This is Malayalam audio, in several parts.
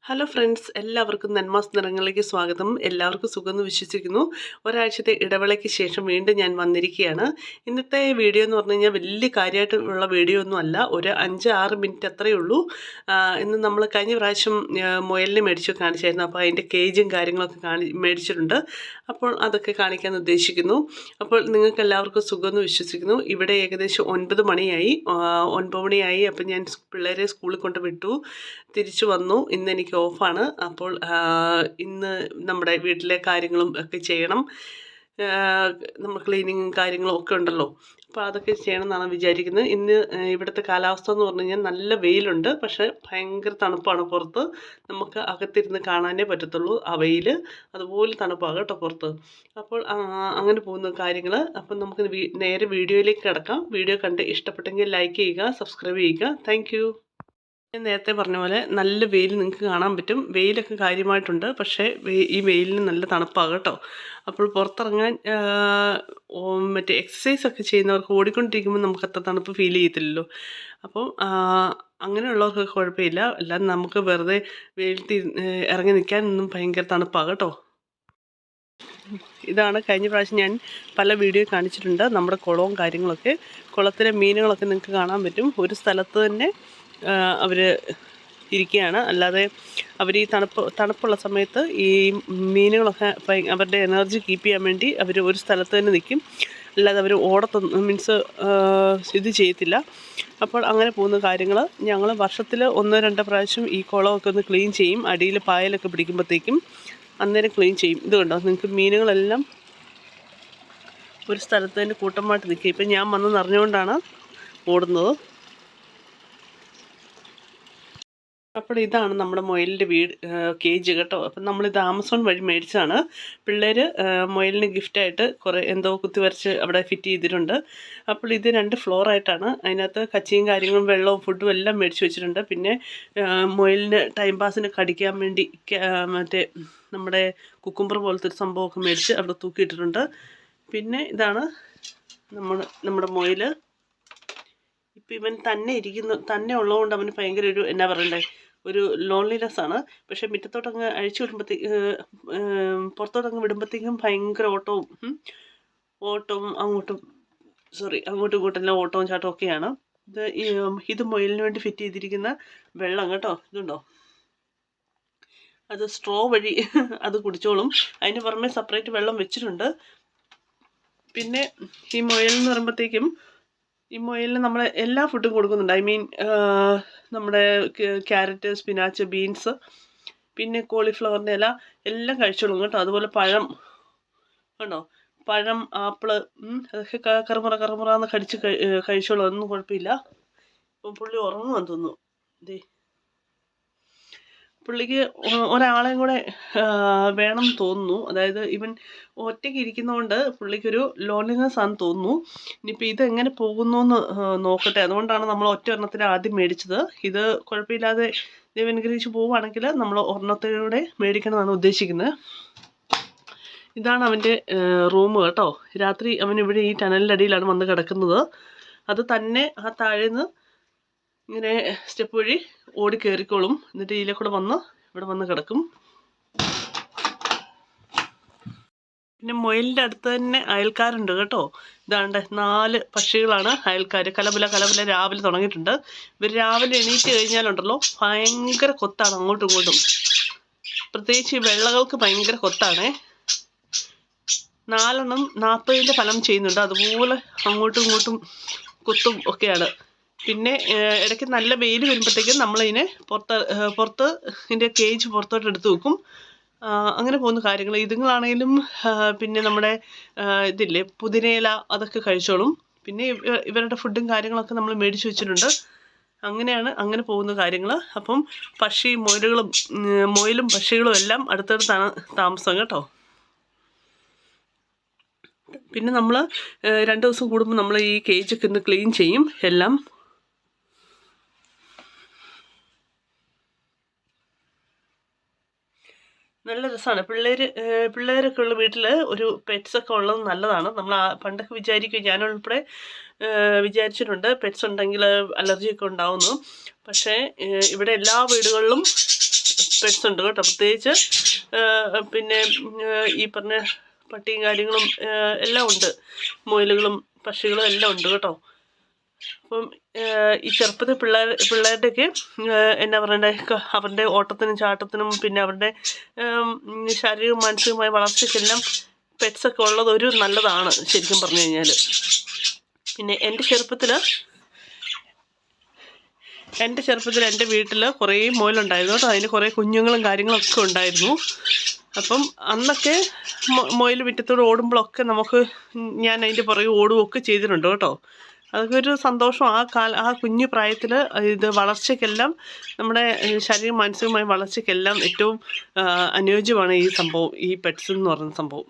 ഹലോ ഫ്രണ്ട്സ്, എല്ലാവർക്കും നന്മാസ് നിറങ്ങളിലേക്ക് സ്വാഗതം. എല്ലാവർക്കും സുഖമെന്ന് വിശ്വസിക്കുന്നു. ഒരാഴ്ചത്തെ ഇടവേളയ്ക്ക് ശേഷം വീണ്ടും ഞാൻ വന്നിരിക്കുകയാണ്. ഇന്നത്തെ വീഡിയോ എന്ന് പറഞ്ഞു കഴിഞ്ഞാൽ വലിയ കാര്യമായിട്ടുള്ള വീഡിയോ ഒന്നും അല്ല, ഒരു 5-6 മിനിറ്റ് അത്രയേ ഉള്ളൂ. ഇന്ന് നമ്മൾ കഴിഞ്ഞ പ്രാവശ്യം മുയലിനെ മേടിച്ചു കാണിച്ചായിരുന്നു. അപ്പോൾ അതിൻ്റെ കേജും കാര്യങ്ങളൊക്കെ മേടിച്ചിട്ടുണ്ട്. അപ്പോൾ അതൊക്കെ കാണിക്കാൻ ഉദ്ദേശിക്കുന്നു. അപ്പോൾ നിങ്ങൾക്ക് എല്ലാവർക്കും സുഖമെന്ന് വിശ്വസിക്കുന്നു. ഇവിടെ ഏകദേശം 9 മണിയായി. 9 മണിയായി. അപ്പോൾ ഞാൻ പിള്ളേരെ സ്കൂളിൽ കൊണ്ട് വിട്ടു, തിരിച്ചു വന്നു. ഇന്ന് എനിക്ക് ഓഫാണ്. അപ്പോൾ ഇന്ന് നമ്മുടെ വീട്ടിലെ കാര്യങ്ങളും ഒക്കെ ചെയ്യണം. നമ്മൾ ക്ലീനിങ്ങും കാര്യങ്ങളും ഒക്കെ ഉണ്ടല്ലോ, അപ്പോൾ അതൊക്കെ ചെയ്യണം എന്നാണ് വിചാരിക്കുന്നത്. ഇന്ന് ഇവിടുത്തെ കാലാവസ്ഥ എന്ന് പറഞ്ഞു കഴിഞ്ഞാൽ നല്ല വെയിലുണ്ട്, പക്ഷേ ഭയങ്കര തണുപ്പാണ് പുറത്ത്. നമുക്ക് അകത്തിരുന്ന് കാണാനേ പറ്റത്തുള്ളൂ ആ വെയിൽ. അതുപോലെ തണുപ്പാണ് കേട്ടോ പുറത്ത്. അപ്പോൾ അങ്ങനെ പോകുന്ന കാര്യങ്ങൾ. അപ്പം നമുക്ക് നേരെ വീഡിയോയിലേക്ക് കിടക്കാം. വീഡിയോ കണ്ട് ഇഷ്ടപ്പെട്ടെങ്കിൽ ലൈക്ക് ചെയ്യുക, സബ്സ്ക്രൈബ് ചെയ്യുക. താങ്ക് ഞാൻ നേരത്തെ പറഞ്ഞ പോലെ നല്ല വെയിൽ നിങ്ങൾക്ക് കാണാൻ പറ്റും. വെയിലൊക്കെ കാര്യമായിട്ടുണ്ട്, പക്ഷേ ഈ വെയിലിന് നല്ല തണുപ്പാകും കേട്ടോ. അപ്പോൾ പുറത്തിറങ്ങാൻ മറ്റേ എക്സസൈസൊക്കെ ചെയ്യുന്നവർക്ക് ഓടിക്കൊണ്ടിരിക്കുമ്പോൾ നമുക്ക് അത്ര തണുപ്പ് ഫീൽ ചെയ്യത്തില്ലല്ലോ. അപ്പം അങ്ങനെയുള്ളവർക്ക് കുഴപ്പമില്ല. അല്ലാതെ നമുക്ക് വെറുതെ വെയിലത്ത് ഇറങ്ങി നിൽക്കാനൊന്നും ഭയങ്കര തണുപ്പാകും കേട്ടോ. ഇതാണ് കഴിഞ്ഞ പ്രാവശ്യം ഞാൻ പല വീഡിയോ കാണിച്ചിട്ടുണ്ട്, നമ്മുടെ കുളവും കാര്യങ്ങളൊക്കെ. കുളത്തിലെ മീനുകളൊക്കെ നിങ്ങൾക്ക് കാണാൻ പറ്റും. ഒരു സ്ഥലത്ത് തന്നെ അവർ ഇരിക്കുകയാണ്. അല്ലാതെ അവർ ഈ തണുപ്പുള്ള സമയത്ത് ഈ മീനുകളൊക്കെ അവരുടെ എനർജി കീപ്പ് ചെയ്യാൻ വേണ്ടി അവർ ഒരു സ്ഥലത്ത് തന്നെ നിൽക്കും. അല്ലാതെ അവർ മീൻസ് ഇത് ചെയ്യത്തില്ല. അപ്പോൾ അങ്ങനെ പോകുന്ന കാര്യങ്ങൾ ഞങ്ങൾ വർഷത്തിൽ 1-2 പ്രാവശ്യം ഈ കുളമൊക്കെ ഒന്ന് ക്ലീൻ ചെയ്യും. അടിയിൽ പായലൊക്കെ പിടിക്കുമ്പോഴത്തേക്കും അന്നേരം ക്ലീൻ ചെയ്യും. ഇത് കണ്ടോ, നിങ്ങൾക്ക് മീനുകളെല്ലാം ഒരു സ്ഥലത്ത് തന്നെ കൂട്ടമായിട്ട് നിൽക്കുക. ഇപ്പം ഞാൻ വന്ന് നിറഞ്ഞുകൊണ്ടാണ് ഓടുന്നത്. അപ്പോൾ ഇതാണ് നമ്മുടെ മുയലിൻ്റെ കേജ് കേട്ടോ. അപ്പം നമ്മളിത് ആമസോൺ വഴി മേടിച്ചതാണ്. പിള്ളേർ മുയലിന് ഗിഫ്റ്റായിട്ട് കുറേ എന്തോ കുത്തിവരച്ച് അവിടെ ഫിറ്റ് ചെയ്തിട്ടുണ്ട്. അപ്പോൾ ഇത് 2 ഫ്ലോറായിട്ടാണ്. അതിനകത്ത് കച്ചിയും കാര്യങ്ങളും വെള്ളവും ഫുഡും എല്ലാം മേടിച്ച് വെച്ചിട്ടുണ്ട്. പിന്നെ മുയലിന് ടൈം പാസിന് കടിക്കാൻ വേണ്ടി മറ്റേ നമ്മുടെ കുക്കുംബർ പോലത്തെ ഒരു സംഭവമൊക്കെ മേടിച്ച് അവിടെ തൂക്കിയിട്ടിട്ടുണ്ട്. പിന്നെ ഇതാണ് നമ്മുടെ മുയൽ. ഇപ്പം ഇവൻ തന്നെ ഉള്ളതുകൊണ്ട് അവന് ഭയങ്കര ഒരു എന്നാ പറയണ്ടേ, ഒരു ലോൺലിനെസ് ആണ്. പക്ഷേ മുറ്റത്തോട്ടങ്ങ് അഴിച്ചു വിടുമ്പോഴത്തേക്ക് പുറത്തോട്ടങ്ങ് വിടുമ്പോഴത്തേക്കും ഭയങ്കര ഓട്ടവും അങ്ങോട്ടും ഇങ്ങോട്ടെല്ലാം ഓട്ടവും ചാട്ടവും ഒക്കെയാണ്. ഇത് മുയലിന് വേണ്ടി ഫിറ്റ് ചെയ്തിരിക്കുന്ന വെള്ളം കേട്ടോ. ഇതുണ്ടോ, അത് സ്ട്രോ വഴി അത് കുടിച്ചോളും. അതിന് പുറമെ സെപ്പറേറ്റ് വെള്ളം വെച്ചിട്ടുണ്ട്. പിന്നെ ഈ മുയലെന്ന് പറയുമ്പോഴത്തേക്കും ഈ മുയലിന് നമ്മൾ എല്ലാ ഫുഡും കൊടുക്കുന്നുണ്ട്. ഐ മീൻ നമ്മുടെ ക്യാരറ്റ്, സ്പിനാച്ച്, ബീൻസ്, പിന്നെ കോളിഫ്ലവറിൻ്റെ ഇല എല്ലാം കഴിച്ചോളും കേട്ടോ. അതുപോലെ പഴം കണ്ടോ, പഴം, ആപ്പിള് അതൊക്കെ കറുമുറാന്ന് കഴിച്ചോളും. അതൊന്നും കുഴപ്പമില്ല. ഇപ്പം പുള്ളി ഉറങ്ങുമെന്ന് തോന്നുന്നു. ഇതേ പുള്ളിക്ക് ഒരാളെയും കൂടെ വേണം തോന്നുന്നു. അതായത് ഇവൻ ഒറ്റയ്ക്ക് ഇരിക്കുന്നതുകൊണ്ട് പുള്ളിക്കൊരു ലോൺലിനെസ് ആണെന്ന് തോന്നുന്നു. ഇനിയിപ്പോൾ ഇതെങ്ങനെ പോകുന്നു എന്ന് നോക്കട്ടെ. അതുകൊണ്ടാണ് നമ്മൾ ഒരെണ്ണത്തിന് ആദ്യം മേടിച്ചത്. ഇത് കുഴപ്പമില്ലാതെ ദൈവം അനുഗ്രഹിച്ച് പോവുകയാണെങ്കിൽ നമ്മൾ ഒരെണ്ണത്തിലൂടെ മേടിക്കണമെന്നാണ് ഉദ്ദേശിക്കുന്നത്. ഇതാണ് അവൻ്റെ റൂം കേട്ടോ. രാത്രി അവൻ ഇവിടെ ഈ ടനലിൻ്റെ അടിയിലാണ് വന്ന് കിടക്കുന്നത്. അത് തന്നെ ആ താഴേന്ന് ഇങ്ങനെ സ്റ്റെപ്പ് വഴി ഓടി കയറിക്കോളും. എന്നിട്ട് ഇതിലെ കൂടെ ഇവിടെ വന്ന് കിടക്കും. പിന്നെ മുയലിൻ്റെ അടുത്ത് തന്നെ അയൽക്കാരുണ്ട് കേട്ടോ. ഇതാണ്ട് 4 പക്ഷികളാണ് അയൽക്കാർ. കലബല രാവിലെ തുടങ്ങിയിട്ടുണ്ട്. ഇവർ രാവിലെ എണീറ്റ് കഴിഞ്ഞാലുണ്ടല്ലോ ഭയങ്കര കൊത്താണ് അങ്ങോട്ടും ഇങ്ങോട്ടും. പ്രത്യേകിച്ച് ഈ വെള്ളകൾക്ക് ഭയങ്കര കൊത്താണേ. 4 40ൻ്റെ ഫലം ചെയ്യുന്നുണ്ട്. അതുപോലെ അങ്ങോട്ടും ഇങ്ങോട്ടും കൊത്തും ഒക്കെയാണ്. പിന്നെ ഇടയ്ക്ക് നല്ല വെയിൽ വരുമ്പോഴത്തേക്കും നമ്മളിതിനെ പുറത്ത് ഇതിൻ്റെ കേജ് പുറത്തോട്ട് എടുത്ത് വെക്കും. അങ്ങനെ പോകുന്ന കാര്യങ്ങൾ. ഇതുങ്ങളാണെങ്കിലും പിന്നെ നമ്മുടെ ഇതില്ലേ പുതിനയില അതൊക്കെ കഴിച്ചോളും. പിന്നെ ഇവരുടെ ഫുഡും കാര്യങ്ങളൊക്കെ നമ്മൾ മേടിച്ച് വെച്ചിട്ടുണ്ട്. അങ്ങനെ പോകുന്ന കാര്യങ്ങൾ. അപ്പം മുയലും പക്ഷികളും എല്ലാം അടുത്തടുത്താണ് താമസം കേട്ടോ. പിന്നെ നമ്മൾ 2 ദിവസം കൂടുമ്പോൾ നമ്മൾ ഈ കേജൊക്കെ ഒന്ന് ക്ലീൻ ചെയ്യും എല്ലാം. നല്ല രസമാണ്. പിള്ളേരൊക്കെ ഉള്ള വീട്ടിൽ ഒരു പെറ്റ്സൊക്കെ ഉള്ളത് നല്ലതാണ്. നമ്മൾ പണ്ടൊക്കെ വിചാരിക്കും, ഞാനുൾപ്പെടെ വിചാരിച്ചിട്ടുണ്ട് പെറ്റ്സ് ഉണ്ടെങ്കിൽ അലർജിയൊക്കെ ഉണ്ടാവുന്നു. പക്ഷേ ഇവിടെ എല്ലാ വീടുകളിലും പെറ്റ്സ് ഉണ്ട് കേട്ടോ. പ്രത്യേകിച്ച് പിന്നെ ഈ പറഞ്ഞ പട്ടിയും കാര്യങ്ങളും എല്ലാം ഉണ്ട്. മുയലുകളും പക്ഷികളും എല്ലാം ഉണ്ട് കേട്ടോ. അപ്പം ഈ ചെറുപ്പത്തിൽ പിള്ളേരുടെയൊക്കെ എന്നാ പറയണ്ടേ, അവരുടെ ഓട്ടത്തിനും ചാട്ടത്തിനും പിന്നെ അവരുടെ ശാരീരിക മാനസികമായ വളർച്ചയ്ക്കെല്ലാം പെറ്റ്സൊക്കെ ഉള്ളത് ഒരു നല്ലതാണ് ശരിക്കും പറഞ്ഞു കഴിഞ്ഞാൽ. പിന്നെ എൻ്റെ ചെറുപ്പത്തിൽ എൻ്റെ വീട്ടിൽ കുറേ മുയലുണ്ടായിരുന്നു കേട്ടോ. അതിന് കുറേ കുഞ്ഞുങ്ങളും കാര്യങ്ങളൊക്കെ ഉണ്ടായിരുന്നു. അപ്പം അന്നൊക്കെ മുയൽ മുറ്റത്തോട് ഓടുമ്പോഴൊക്കെ ഞാൻ അതിൻ്റെ പുറകെ ഓടുകയൊക്കെ ചെയ്തിട്ടുണ്ട് കേട്ടോ. അതൊക്കെ ഒരു സന്തോഷം. ആ കുഞ്ഞു പ്രായത്തിൽ ഇത് വളർച്ചയ്ക്കെല്ലാം നമ്മുടെ ശാരീരിക മാനസികമായ വളർച്ചയ്ക്കെല്ലാം ഏറ്റവും അനുയോജ്യമാണ് ഈ സംഭവം, ഈ പെറ്റ്സ് എന്ന് പറയുന്ന സംഭവം.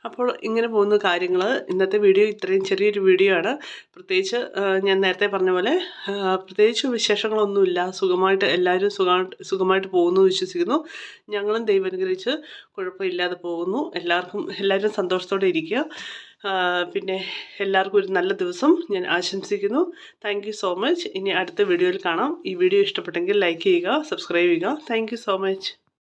അപ്പോൾ ഇങ്ങനെ പോകുന്ന കാര്യങ്ങൾ. ഇന്നത്തെ വീഡിയോ ഇത്രയും ചെറിയൊരു വീഡിയോ ആണ്. പ്രത്യേകിച്ച് ഞാൻ നേരത്തെ പറഞ്ഞ പോലെ പ്രത്യേകിച്ച് വിശേഷങ്ങളൊന്നുമില്ല. സുഖമായിട്ട് എല്ലാവരും സുഖമായിട്ട് പോകുന്നു വിശ്വസിക്കുന്നു. ഞങ്ങളും ദൈവം അനുഗ്രഹിച്ച് കുഴപ്പമില്ലാതെ പോകുന്നു. എല്ലാവരും സന്തോഷത്തോടെ ഇരിക്കുക. പിന്നെ എല്ലാവർക്കും ഒരു നല്ല ദിവസം ഞാൻ ആശംസിക്കുന്നു. Thank you so much. ഇനി അടുത്ത വീഡിയോയിൽ കാണാം. ഈ വീഡിയോ ഇഷ്ടപ്പെട്ടെങ്കിൽ ലൈക്ക് ചെയ്യുക, സബ്സ്ക്രൈബ് ചെയ്യുക. Thank you so much.